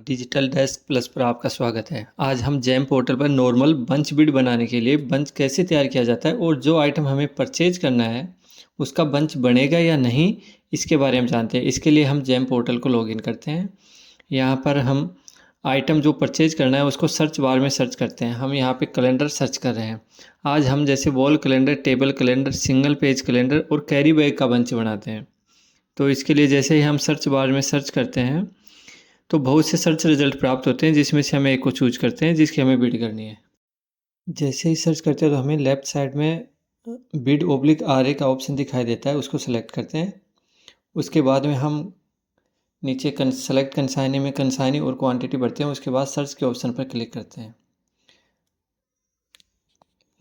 Digital desk plus पर आपका स्वागत है। आज हम जैम पोर्टल पर नॉर्मल बंच बिड बनाने के लिए बंच कैसे तैयार किया जाता है और जो आइटम हमें परचेज करना है उसका बंच बनेगा या नहीं, इसके बारे में जानते हैं। इसके लिए हम जैम पोर्टल को लॉगिन करते हैं। यहाँ पर हम आइटम जो परचेज करना है उसको सर्च बार में सर्च करते हैं। हम यहाँ पे कैलेंडर सर्च कर रहे हैं। आज हम जैसे wall calendar, table calendar, single page calendar और कैरी बैग का बंच बनाते हैं। तो इसके लिए जैसे ही हम सर्च बार में सर्च करते हैं तो बहुत से सर्च रिजल्ट प्राप्त होते हैं, जिसमें से हमें एक को चूज करते हैं जिसकी हमें बिड करनी है। जैसे ही सर्च करते हैं तो हमें लेफ्ट साइड में बिड ओब्लिक आर ए का ऑप्शन दिखाई देता है, उसको सेलेक्ट करते हैं। उसके बाद में हम नीचे सेलेक्ट कंसाइनी में कंसाइनी और क्वांटिटी भरते हैं। उसके बाद सर्च के ऑप्शन पर क्लिक करते हैं।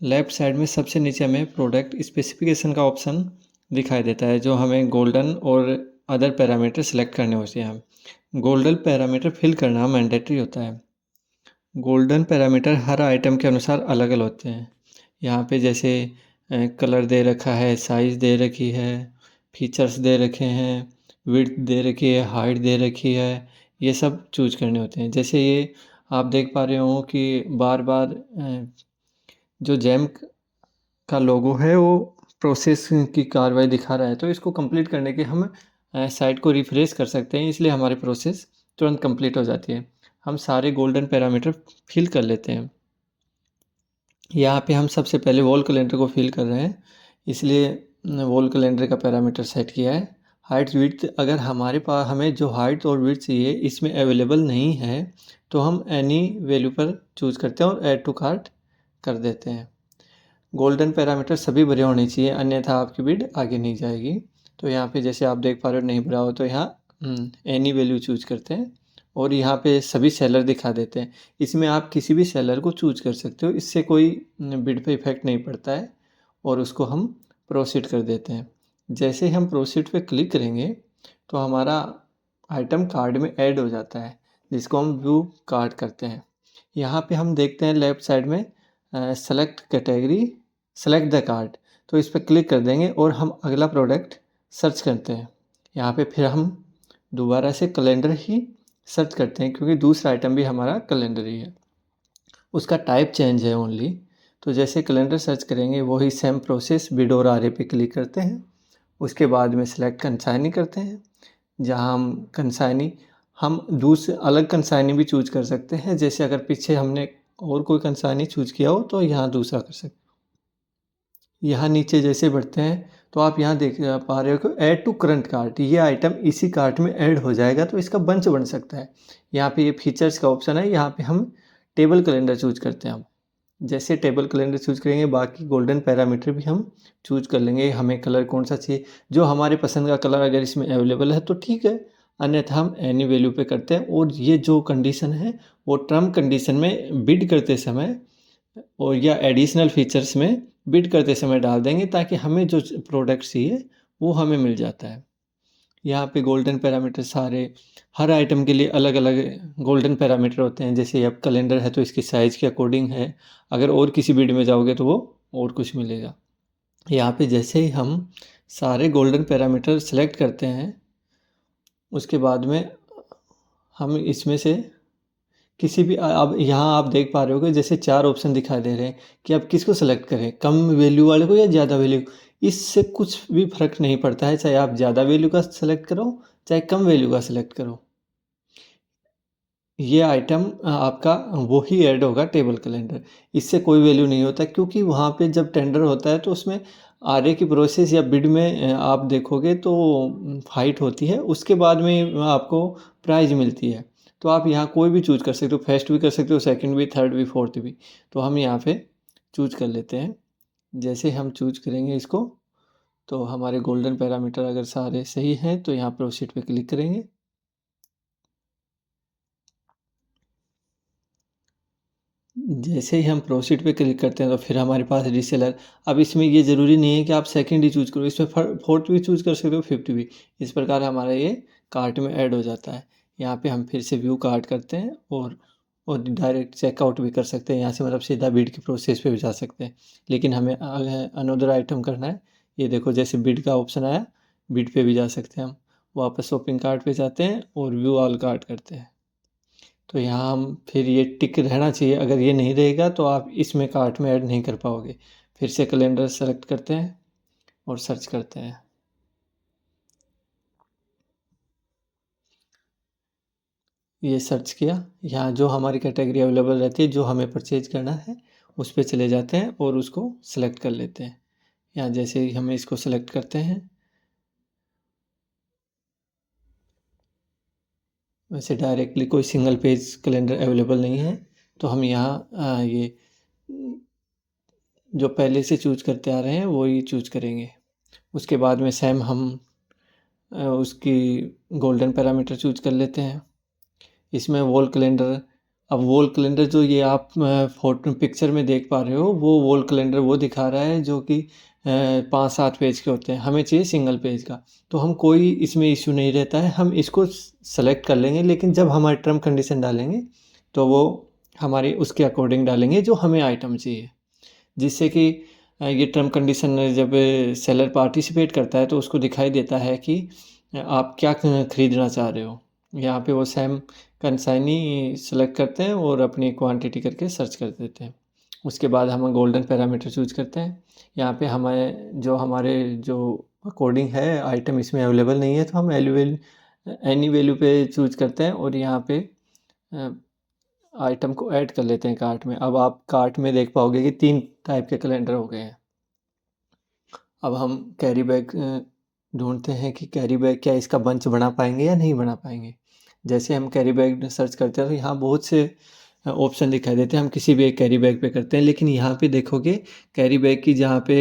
लेफ्ट साइड में सबसे नीचे हमें प्रोडक्ट स्पेसिफिकेशन का ऑप्शन दिखाई देता है, जो हमें गोल्डन और अदर पैरामीटर सेलेक्ट करने होते हैं। गोल्डन पैरामीटर फिल करना मैंडेटरी होता है। गोल्डन पैरामीटर हर आइटम के अनुसार अलग अलग होते हैं। यहाँ पे जैसे कलर दे रखा है, साइज़ दे रखी है, फीचर्स दे रखे हैं, विड्थ दे रखी है, हाइट दे रखी है, ये सब चूज करने होते हैं। जैसे ये आप देख पा रहे हो कि बार बार जो जैम का लोगो है वो प्रोसेस की कार्रवाई दिखा रहा है, तो इसको कंप्लीट करने के हम साइट को रिफ्रेश कर सकते हैं, इसलिए हमारी प्रोसेस तुरंत कंप्लीट हो जाती है। हम सारे गोल्डन पैरामीटर फिल कर लेते हैं। यहाँ पे हम सबसे पहले वॉल कैलेंडर को फिल कर रहे हैं, इसलिए वॉल कैलेंडर का पैरामीटर सेट किया है। हाइट विड्थ, अगर हमारे पास हमें जो हाइट और विड्थ चाहिए इसमें अवेलेबल नहीं है तो हम एनी वैल्यू पर चूज़ करते हैं और ऐड टू कार्ट कर देते हैं। गोल्डन पैरामीटर सभी भरे होने चाहिए, अन्यथा आपकी बिड आगे नहीं जाएगी। तो यहाँ पे जैसे आप देख पा रहे हो नहीं भरा हो तो यहाँ एनी वैल्यू चूज करते हैं और यहाँ पे सभी सेलर दिखा देते हैं। इसमें आप किसी भी सेलर को चूज कर सकते हो, इससे कोई बिड पे इफेक्ट नहीं पड़ता है। और उसको हम प्रोसीड कर देते हैं। जैसे ही हम प्रोसीड पे क्लिक करेंगे तो हमारा आइटम कार्ड में ऐड हो जाता है, जिसको हम व्यू कार्ड करते हैं। यहाँ पे हम देखते हैं लेफ्ट साइड में select category, select the card, तो इस पर क्लिक कर देंगे और हम अगला प्रोडक्ट सर्च करते हैं। यहाँ पे फिर हम दोबारा से कैलेंडर ही सर्च करते हैं, क्योंकि दूसरा आइटम भी हमारा कैलेंडर ही है, उसका टाइप चेंज है ओनली। तो जैसे कैलेंडर सर्च करेंगे वही सेम प्रोसेस, बिड और आर ए पे क्लिक करते हैं। उसके बाद में सिलेक्ट कंसाइनी करते हैं, जहाँ हम कंसाइनी हम दूसरे अलग कंसाइनी भी चूज कर सकते हैं। जैसे अगर पीछे हमने और कोई कंसाइनी चूज किया हो तो यहाँ दूसरा कर सकते हैं। यहाँ नीचे जैसे बढ़ते हैं तो आप यहाँ देख पा रहे हो कि ऐड टू करंट कार्ट, ये आइटम इसी कार्ट में ऐड हो जाएगा तो इसका बंच बन सकता है। यहाँ पे ये फीचर्स का ऑप्शन है, यहाँ पे हम टेबल कैलेंडर चूज करते हैं। हम जैसे टेबल कैलेंडर चूज करेंगे बाकी गोल्डन पैरामीटर भी हम चूज कर लेंगे। हमें कलर कौन सा चाहिए, जो हमारे पसंद का कलर अगर इसमें अवेलेबल है तो ठीक है, अन्यथा हम एनी वैल्यू पे करते हैं। और ये जो कंडीशन है वो टर्म कंडीशन में बिड करते समय और या एडिशनल फीचर्स में बिड करते समय डाल देंगे, ताकि हमें जो प्रोडक्ट चाहिए वो हमें मिल जाता है। यहाँ पे गोल्डन पैरामीटर सारे हर आइटम के लिए अलग अलग गोल्डन पैरामीटर होते हैं। जैसे अब कैलेंडर है तो इसकी साइज़ के अकॉर्डिंग है, अगर और किसी बिड में जाओगे तो वो और कुछ मिलेगा। यहाँ पे जैसे ही हम सारे गोल्डन पैरामीटर सेलेक्ट करते हैं, उसके बाद में हम इसमें से किसी भी अब यहाँ आप देख पा रहे हो कि जैसे 4 ऑप्शन दिखाई दे रहे हैं कि अब किसको सेलेक्ट करें, कम वैल्यू वाले को या ज़्यादा वैल्यू। इससे कुछ भी फ़र्क नहीं पड़ता है, चाहे आप ज़्यादा वैल्यू का सेलेक्ट करो चाहे कम वैल्यू का सेलेक्ट करो। ये आइटम आपका वो ही ऐड होगा टेबल कैलेंडर, इससे कोई वैल्यू नहीं होता, क्योंकि वहाँ पे जब टेंडर होता है तो उसमें आरए की प्रोसेस या बिड में आप देखोगे तो फाइट होती है, उसके बाद में आपको प्राइज मिलती है। तो आप यहाँ कोई भी चूज कर सकते हो, फर्स्ट भी कर सकते हो, सेकंड भी, थर्ड भी, फोर्थ भी। तो हम यहाँ पे चूज कर लेते हैं। जैसे हम चूज करेंगे इसको तो हमारे गोल्डन पैरामीटर अगर सारे सही हैं तो यहाँ प्रोसीड पे क्लिक करेंगे। जैसे ही हम प्रोसीड पे क्लिक करते हैं तो फिर हमारे पास रीसेलर। अब इसमें ये ज़रूरी नहीं है कि आप सेकंड ही चूज़ करो, इसमें फोर्थ भी चूज़ कर सकते हो, फिफ्थ भी। इस प्रकार हमारा ये कार्ट में ऐड हो जाता है। यहाँ पे हम फिर से व्यू कार्ट करते हैं और डायरेक्ट चेकआउट भी कर सकते हैं यहाँ से, मतलब सीधा बिड की प्रोसेस पे भी जा सकते हैं। लेकिन हमें अनदर आइटम करना है, ये देखो जैसे बिड का ऑप्शन आया, बिड पे भी जा सकते हैं हम। वापस शॉपिंग कार्ट पे जाते हैं और व्यू ऑल कार्ट करते हैं। तो यहाँ हम फिर ये टिक रहना चाहिए, अगर ये नहीं रहेगा तो आप इसमें कार्ट में ऐड नहीं कर पाओगे। फिर से कैलेंडर सेलेक्ट करते हैं और सर्च करते हैं। ये सर्च किया, यहाँ जो हमारी कैटेगरी अवेलेबल रहती है, जो हमें परचेज करना है उस पे चले जाते हैं और उसको सेलेक्ट कर लेते हैं। यहाँ जैसे ही हम इसको सेलेक्ट करते हैं, वैसे डायरेक्टली कोई सिंगल पेज कैलेंडर अवेलेबल नहीं है, तो हम यहाँ ये जो पहले से चूज करते आ रहे हैं वो ही चूज करेंगे। उसके बाद में सेम हम उसकी गोल्डन पैरामीटर चूज कर लेते हैं। इसमें वॉल कैलेंडर, अब वॉल कैलेंडर जो ये आप फोटो पिक्चर में देख पा रहे हो, वो वॉल कैलेंडर वो दिखा रहा है जो कि 5-7 पेज के होते हैं, हमें चाहिए सिंगल पेज का। तो हम कोई इसमें इशू नहीं रहता है, हम इसको सेलेक्ट कर लेंगे, लेकिन जब हमारे टर्म कंडीशन डालेंगे तो वो हमारी उसके अकॉर्डिंग डालेंगे जो हमें आइटम चाहिए, जिससे कि ये टर्म कंडीशन जब सेलर पार्टिसिपेट करता है तो उसको दिखाई देता है कि आप क्या खरीदना चाह रहे हो। यहाँ पे वो सेम कंसाइनी सेलेक्ट करते हैं और अपनी क्वांटिटी करके सर्च कर देते हैं। उसके बाद हम गोल्डन पैरामीटर चूज करते हैं। यहाँ पे हमारे जो अकॉर्डिंग है आइटम इसमें अवेलेबल नहीं है, तो हम एनी वैल्यू पे चूज करते हैं और यहाँ पे आइटम को ऐड कर लेते हैं कार्ट में। अब आप कार्ट में देख पाओगे कि 3 टाइप के कैलेंडर हो गए हैं। अब हम कैरी बैग ढूंढते हैं कि कैरी बैग क्या इसका बंच बना पाएंगे या नहीं बना पाएंगे। जैसे हम कैरी बैग सर्च करते हैं तो यहाँ बहुत से ऑप्शन दिखाई देते हैं, हम किसी भी एक कैरी बैग पे करते हैं, लेकिन यहाँ पे देखोगे कैरी बैग की जहाँ पे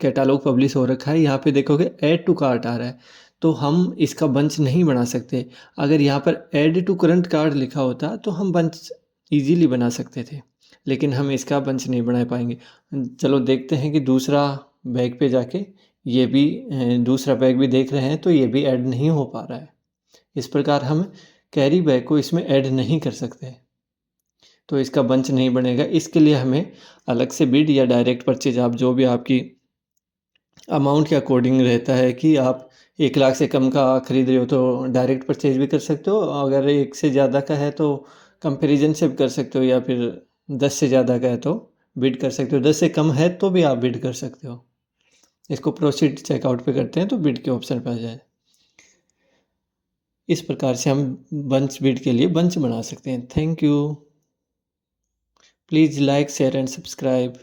कैटालॉग पब्लिश हो रखा है, यहाँ पे देखोगे ऐड टू कार्ट आ रहा है, तो हम इसका बंच नहीं बना सकते। अगर यहाँ पर ऐड टू करंट कार्ट लिखा होता तो हम बंच ईजीली बना सकते थे, लेकिन हम इसका बंच नहीं बना पाएंगे। चलो देखते हैं कि दूसरा बैग पे जाके ये भी दूसरा बैग भी देख रहे हैं, तो ये भी ऐड नहीं हो पा रहा है। इस प्रकार हम कैरी बैग को इसमें ऐड नहीं कर सकते, तो इसका बंच नहीं बनेगा। इसके लिए हमें अलग से बिड या डायरेक्ट परचेज, आप जो भी आपकी अमाउंट के अकॉर्डिंग रहता है कि आप 1 लाख से कम का खरीद रहे हो तो डायरेक्ट परचेज भी कर सकते हो, अगर 1 से ज़्यादा का है तो कंपैरिजन से भी कर सकते हो, या फिर 10 से ज़्यादा का है तो बिड कर सकते हो, 10 से कम है तो भी आप बिड कर सकते हो। इसको प्रोसीड चेकआउट पे करते हैं तो बिड के ऑप्शन पे आ जाए। इस प्रकार से हम बंच बिड के लिए बंच बना सकते हैं। Thank you. Please like share and subscribe.